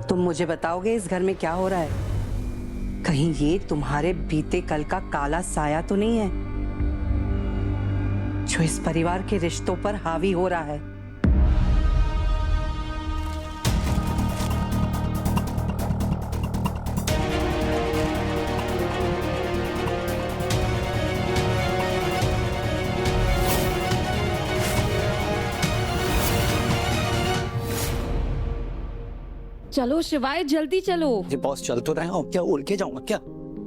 तुम मुझे बताओगे इस घर में क्या हो रहा है? कहीं ये तुम्हारे बीते कल का काला साया तो नहीं है जो इस परिवार के रिश्तों पर हावी हो रहा है? चलो शिवाय, जल्दी चलो। ये बॉस चल तो रहे हैं, और क्या उड़ के जाऊंगा क्या?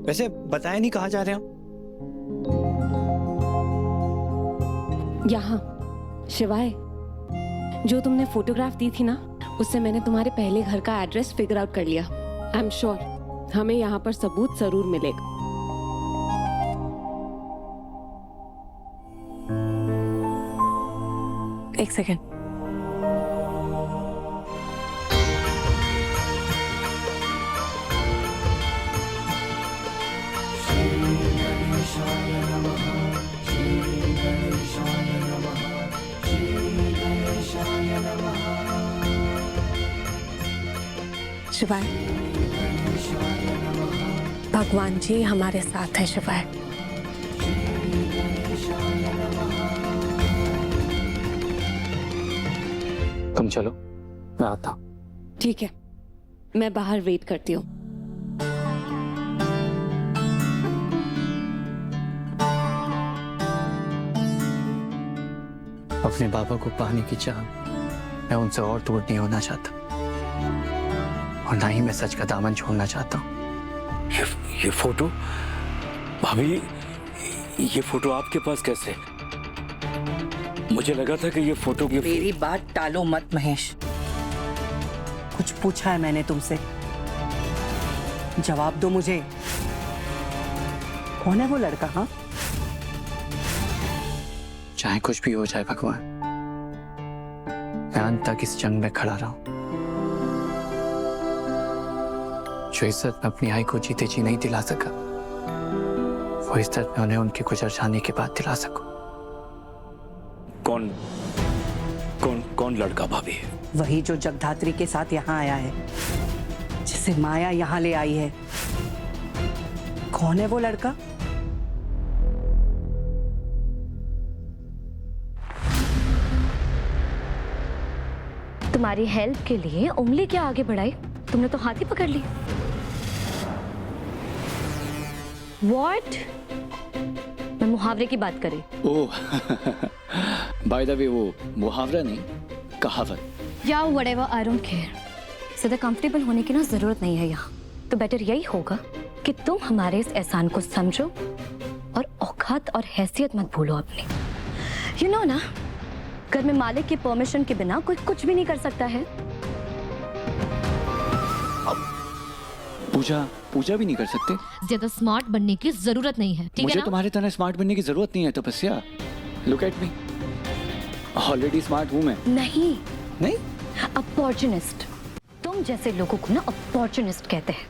वैसे बताया नहीं कहाँ जा रहे हो? यहाँ शिवाय, जो तुमने फोटोग्राफ दी थी ना, उससे मैंने तुम्हारे पहले घर का एड्रेस फिगर आउट कर लिया। आई एम श्योर हमें यहाँ पर सबूत जरूर मिलेगा। एक सेकेंड। शिवाय, भगवान जी हमारे साथ है। शिवाय, तुम चलो, मैं आता हूँ। ठीक है, मैं बाहर वेट करती हूँ। अपने बाबा को पाने की चाह मैं उनसे और दूर नहीं होना चाहता, और ना ही मैं सच का दामन छोड़ना चाहता हूँ। ये फोटो भाभी, ये फोटो आपके पास कैसे? मुझे लगा था कि ये फोटो मेरी बात टालो मत महेश। कुछ पूछा है मैंने तुमसे, जवाब दो मुझे। कौन है वो लड़का? हाँ, चाहे कुछ भी हो जाए भगवान, मैं अंत तक इस जंग में खड़ा रहा हूं। जो इज्जत मैं अपनी आई को जीते जी नहीं दिला सका, वो इज्जत मैं उन्हें उनके गुजर जाने के बाद दिला सकूं। कौन कौन कौन लड़का भाभी? वही जो जगधात्री के साथ यहाँ आया है, जिसे माया यहाँ ले आई है। कौन है वो लड़का? तुम्हारी हेल्प के लिए उंगली क्या आगे बढ़ाई, तुमने तो हाथ ही पकड़ ली। What? मैं मुहावरे की बात करी। ओह बाय द वे, वो मुहावरा नहीं, कहावत। या व्हाटएवर, आई डोंट केयर। ज्यादा कंफर्टेबल होने की ना जरूरत नहीं है यहाँ। तो बेटर यही होगा कि तुम हमारे इस एहसान को समझो और औकात और हैसियत मत भूलो अपनी। यू नो ना, घर में मालिक की परमिशन के बिना कोई कुछ भी नहीं कर सकता है। पूजा भी नहीं कर सकते? ज्यादा स्मार्ट बनने की जरूरत नहीं है, ठीक है मुझे ना? तुम्हारे तरह स्मार्ट बनने की जरूरत नहीं है तपस्या। Look at me, already smart हूं मैं। नहीं, नहीं, अपॉर्चुनिस्ट। तुम जैसे लोगों को ना अपॉर्चुनिस्ट कहते हैं,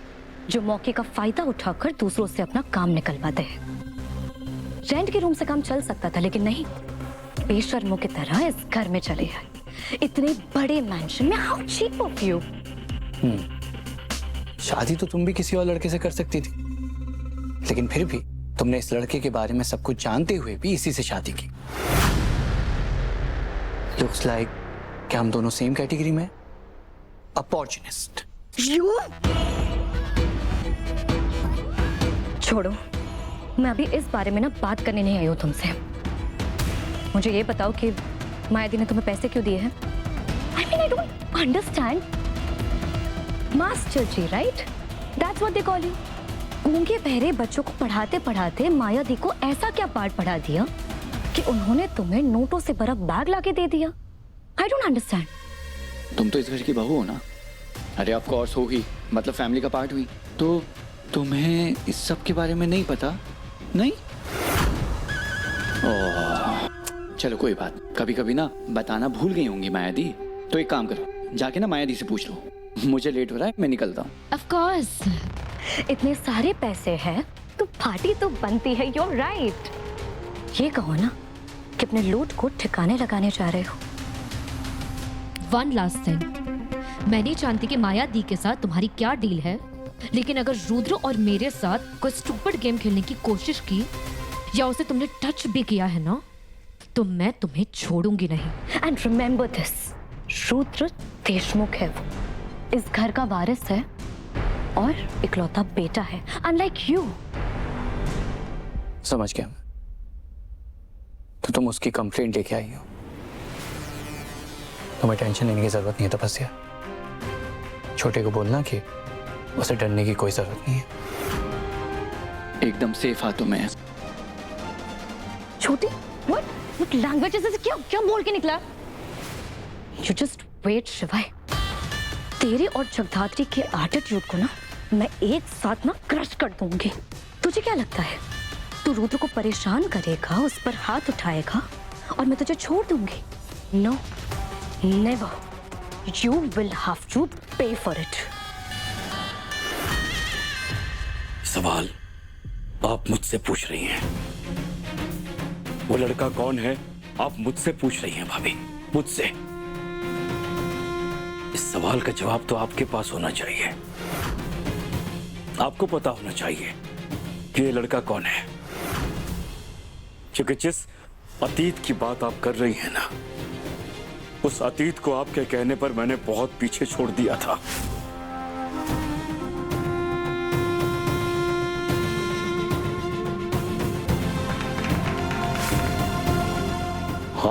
जो मौके का फायदा उठाकर दूसरों से अपना काम निकलवाते हैं। रेंट के रूम से काम चल सकता था, लेकिन नहीं, बेशर्मों की तरह इस घर में चले आए। इतने बड़े मैंशन में, हाउ चीप ऑफ यू। शादी तो तुम भी किसी और लड़के से कर सकती थी, लेकिन फिर भी तुमने इस लड़के के बारे में सब कुछ जानते हुए भी इसी से शादी की। लुक्स लाइक क्या हम दोनों सेम कैटेगरी में? अपॉर्चुनिस्ट। यू छोड़ो, मैं अभी इस बारे में ना बात करने नहीं आई हूं तुमसे। मुझे ये बताओ कि मायादी ने तुम्हें पैसे क्यों दिए हैं? I mean, I don't understand. Master ji, right? That's what they call you. गूंगे बहरे बच्चों को पढ़ाते पढ़ाते मायादी को ऐसा क्या पाठ पढ़ा दिया कि उन्होंने तुम्हें नोटों से भरा बैग लाके दे दिया? I don't understand. तुम तो इस घर की बहू हो ना? अरे ऑफ कोर्स हो ही, मतलब फैमिली का पार्ट हुई। तो तुम्हें इस सब के बारे में नहीं पता? नहीं? ओह, चलो कोई बात, कभी कभी ना बताना भूल गई होंगी मायादी। तो एक काम करो, जाके ना मायादी से पूछ लो। मुझे लेट हो रहा है, मैं निकलता हूँ। Of course. इतने सारे पैसे हैं तो पार्टी तो बनती है। You're right. ये कहो ना कि अपने लूट को ठिकाने लगाने जा रहे हो। वन लास्ट थिंग, मैं नहीं जानती कि माया दी के साथ तुम्हारी क्या डील है, लेकिन अगर रुद्र और मेरे साथ कोई स्टूपिड गेम खेलने की कोशिश की या उसे तुमने टच भी किया है ना, तो मैं तुम्हें छोड़ूंगी नहीं। And remember this, Rudra Deshmukh है, वो इस घर का वारिस है और इकलौता बेटा है, अनलाइक यू। समझ गया। तो तुम उसकी कंप्लेंट लेके आई हो, तुम्हें टेंशन लेने की जरूरत नहीं है तपस्या। छोटे को बोलना कि उसे डरने की कोई जरूरत नहीं है। एकदम सेफ हाथों में है। छोटी, what language is this? क्या क्या बोल के निकला? You just wait, शिवाय। तेरे और जगधात्री के एटीट्यूड को ना मैं एक साथ ना क्रश कर दूंगी। तुझे क्या लगता है तू रुद्र को परेशान करेगा, उस पर हाथ उठाएगा और मैं तुझे छोड़ दूंगी? No, never. You will have to pay for it. सवाल आप मुझसे पूछ रही हैं, वो लड़का कौन है? आप मुझसे पूछ रही हैं भाभी, मुझसे। इस सवाल का जवाब तो आपके पास होना चाहिए। आपको पता होना चाहिए कि ये लड़का कौन है, क्योंकि जिस अतीत की बात आप कर रही हैं ना, उस अतीत को आपके कहने पर मैंने बहुत पीछे छोड़ दिया था।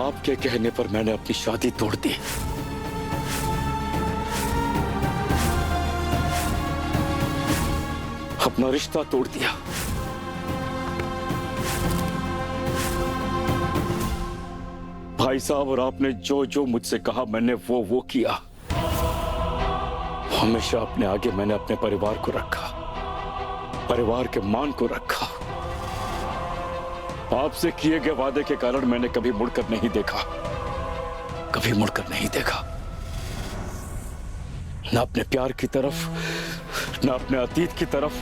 आपके कहने पर मैंने अपनी शादी तोड़ दी। अपना रिश्ता तोड़ दिया। भाई साहब, और आपने जो जो मुझसे कहा मैंने वो किया। हमेशा अपने आगे मैंने अपने परिवार को रखा, परिवार के मान को रखा। आपसे किए गए वादे के कारण मैंने कभी मुड़कर नहीं देखा, कभी मुड़कर नहीं देखा, ना अपने प्यार की तरफ, ना अपने अतीत की तरफ,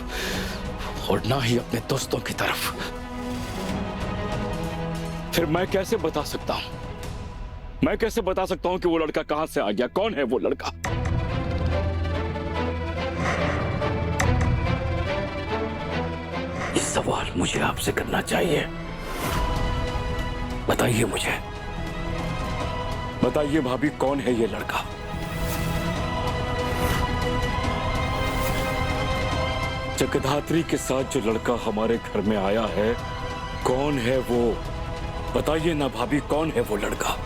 और ना ही अपने दोस्तों की तरफ। फिर मैं कैसे बता सकता हूं, मैं कैसे बता सकता हूं कि वो लड़का कहां से आ गया? कौन है वो लड़का? ये सवाल मुझे आपसे करना चाहिए। बताइए मुझे, बताइए भाभी, कौन है ये लड़का? जगधात्री के साथ जो लड़का हमारे घर में आया है, कौन है वो? बताइए ना भाभी, कौन है वो लड़का?